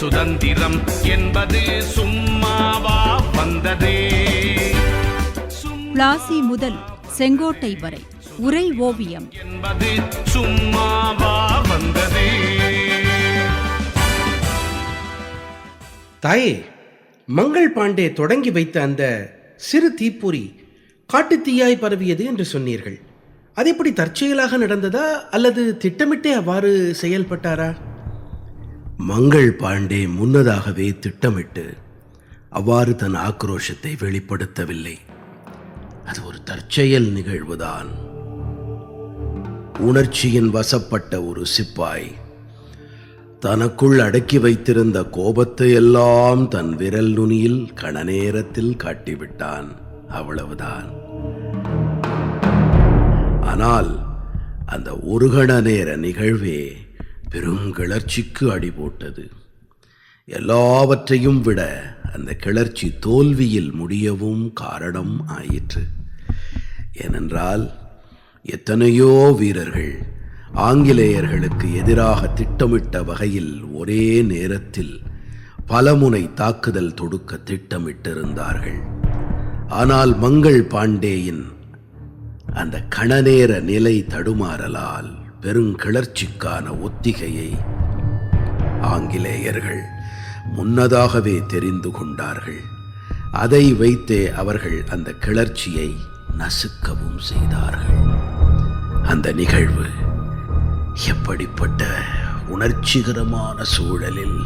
சுதந்திரம் என்பது சும்மாவா வந்ததே. பிளாசி முதல் செங்கோட்டை வரை உரை ஓவியம் என்பது சும்மாவா வந்ததே. தாயே, மங்கள் பாண்டே தொடங்கி வைத்த அந்த சிறு தீப்பொறி காட்டுத்தீயாய் பரவியது என்று சொன்னீர்கள். அது எப்படி தற்செயலாக நடந்ததா அல்லது திட்டமிட்டே அவ்வாறு செயல்பட்டாரா? மங்கள் பாண்டே முன்னதாகவே திட்டமிட்டு அவ்வாறு தன் ஆக்ரோஷத்தை வெளிப்படுத்தவில்லை. அது ஒரு தற்செயல் நிகழ்வுதான். உணர்ச்சியின் வசப்பட்ட ஒரு சிப்பாய் தனக்குள் அடக்கி வைத்திருந்த கோபத்தை எல்லாம் தன் விரல் நுனியில் கண நேரத்தில் காட்டிவிட்டான். அவ்வளவுதான். ஆனால் அந்த ஒரு கண நேர நிகழ்வே பெருங்கிளர்ச்சிக்கு அடிபோட்டது. எல்லாவற்றையும் விட அந்த கிளர்ச்சி தோல்வியில் முடியவும் காரணம் ஆயிற்று. ஏனென்றால் எத்தனையோ வீரர்கள் ஆங்கிலேயர்களுக்கு எதிராக திட்டமிட்ட வகையில் ஒரே நேரத்தில் பலமுனை தாக்குதல் தொடுக்க திட்டமிட்டிருந்தார்கள். ஆனால் மங்கள் பாண்டேயின் அந்த கணநேர நிலை தடுமாறலால் பெருங்கிளர்ச்சிக்கான ஒத்திகையை ஆங்கிலேயர்கள் முன்னதாகவே தெரிந்து கொண்டார்கள். அதை வைத்தே அவர்கள் அந்த கிளர்ச்சியை நசுக்கவும் செய்தார்கள். அந்த நிகழ்வு எப்படிப்பட்ட உணர்ச்சிகரமான சூழலில்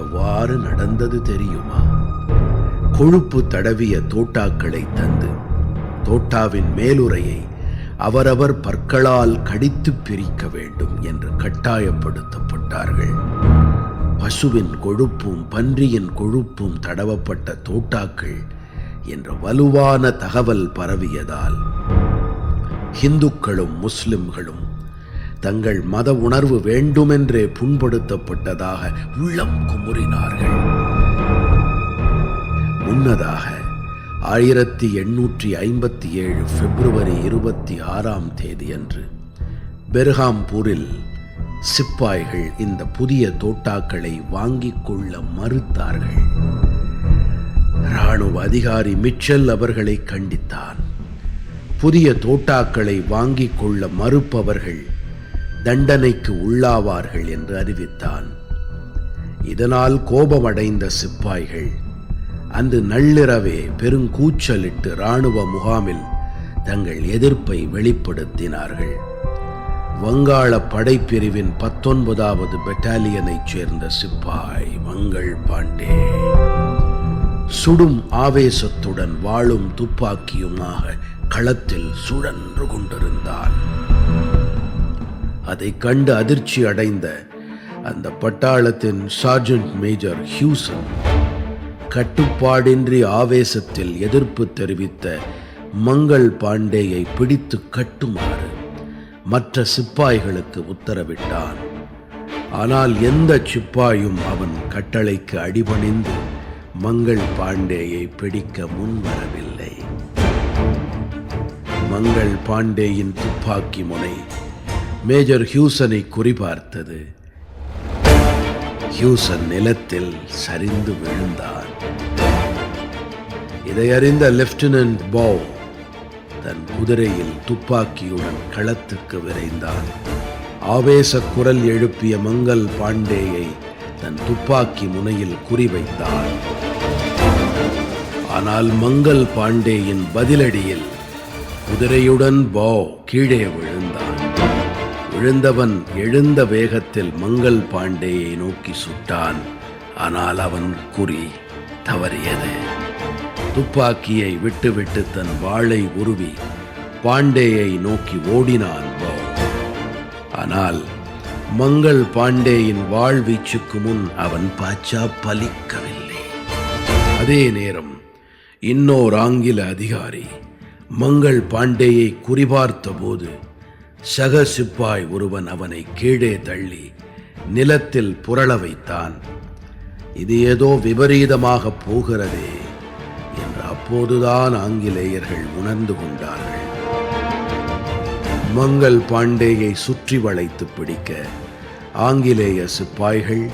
எவ்வாறு நடந்தது தெரியுமா? கொழுப்பு தடவிய தோட்டாக்களை தந்து தோட்டாவின் மேலுறையை அவரவர் பற்களால் கடித்து பிரிக்க வேண்டும் என்று கட்டாயப்படுத்தப்பட்டார்கள். பசுவின் கொழுப்பும் பன்றியின் கொழுப்பும் தடவப்பட்ட தோட்டாக்கள் என்ற வலுவான தகவல் பரவியதால் இந்துக்களும் முஸ்லிம்களும் தங்கள் மத உணர்வு வேண்டுமென்றே புண்படுத்தப்பட்டதாக உள்ளம் குமுறினார்கள். முன்னதாக 1857 பிப்ரவரி 26 அன்று பெர்ஹாம்பூரில் சிப்பாய்கள் இந்த புதிய தோட்டாக்களை வாங்கிக் கொள்ள மறுத்தார்கள். இராணுவ அதிகாரி மிச்சல் அவர்களை கண்டித்தான். புதிய தோட்டாக்களை வாங்கிக் கொள்ள மறுப்பவர்கள் தண்டனைக்கு உள்ளாவார்கள் என்று அறிவித்தான். இதனால் கோபமடைந்த சிப்பாய்கள் அன்று நள்ளிரவே பெருங்கூச்சலிட்டு இராணுவ முகாமில் தங்கள் எதிர்ப்பை வெளிப்படுத்தினார்கள். வங்காள படைப்பிரிவின் 19வது பெட்டாலியனைச் சேர்ந்த சிப்பாய் மங்கள் பாண்டே சுடும் ஆவேசத்துடன் வாளும் துப்பாக்கியுமாக களத்தில் சுழன்று கொண்டிருந்தான். அதை கண்டு அதிர்ச்சி அடைந்த அந்த பட்டாளத்தின் சார்ஜென்ட் மேஜர் ஹியூசன் கட்டுப்பாடின்றி ஆவேசத்தில் எதிர்ப்பு தெரிவித்த மங்கள் பாண்டேயை பிடித்து கட்டுமாறு மற்ற சிப்பாய்களுக்கு உத்தரவிட்டான். ஆனால் எந்த சிப்பாயும் அவன் கட்டளைக்கு அடிபணிந்து மங்கள் பாண்டேயை பிடிக்க முன்வரவில்லை. மங்கள் பாண்டேயின் துப்பாக்கி முனை மேஜர் ஹியூசனை குறிபார்த்தது. ஹியூசன் நிலத்தில் சரிந்து விழுந்தான். இதை அறிந்த லெப்டினன்ட் பவ் தன் குதிரையில் துப்பாக்கியுடன் களத்துக்கு விரைந்தான். ஆவேச குரல் எழுப்பிய மங்கள் பாண்டேயை தன் துப்பாக்கி முனையில் குறிவைத்தான். ஆனால் மங்கள் பாண்டேயின் பதிலடியில் குதிரையுடன் பவ் கீழே விழுந்தான். விழுந்தவன் எழுந்த வேகத்தில் மங்கள் பாண்டேயை நோக்கி சுட்டான். ஆனால் அவன் குறி தவறியது. துப்பாக்கியை விட்டுவிட்டு தன் வாளை உருவி பாண்டேயை நோக்கி ஓடினான் பவ். ஆனால் மங்கள் பாண்டேயின் வாழ்வீச்சுக்கு முன் அவன் பாச்சா பலிக்கவில்லை. அதே நேரம் இன்னோர் ஆங்கில அதிகாரி மங்கள் பாண்டேயை குறிபார்த்த போது சக சிப்பாய் ஒருவன் அவனை கீழே தள்ளி நிலத்தில் புரள வைத்தான். இது ஏதோ விபரீதமாக போகிறதே என்று அப்போதுதான் ஆங்கிலேயர்கள் உணர்ந்து கொண்டார்கள். மங்கள் பாண்டேயை சுற்றி வளைத்து பிடிக்க ஆங்கிலேய சிப்பாய்கள்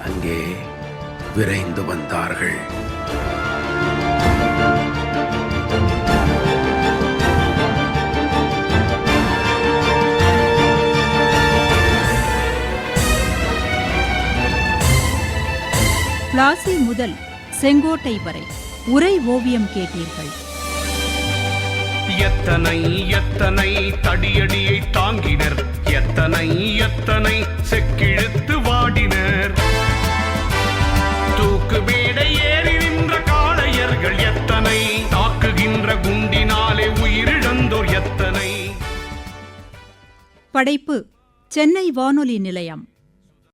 அங்கே விரைந்து வந்தார்கள். பிளாசி முதல் செங்கோட்டை வரை உரை ஓவியம் கேட்டீர்கள். எத்தனை எத்தனை தடியடியை தாங்கினர், எத்தனை எத்தனை செக்கிழுத்து வாடினர். தூக்கு மேடை ஏறி நின்ற காளையர்கள் எத்தனை, தாக்குகின்ற குண்டினாலே உயிரிழந்தோர் எத்தனை. படைப்பு சென்னை வானொலி நிலையம்.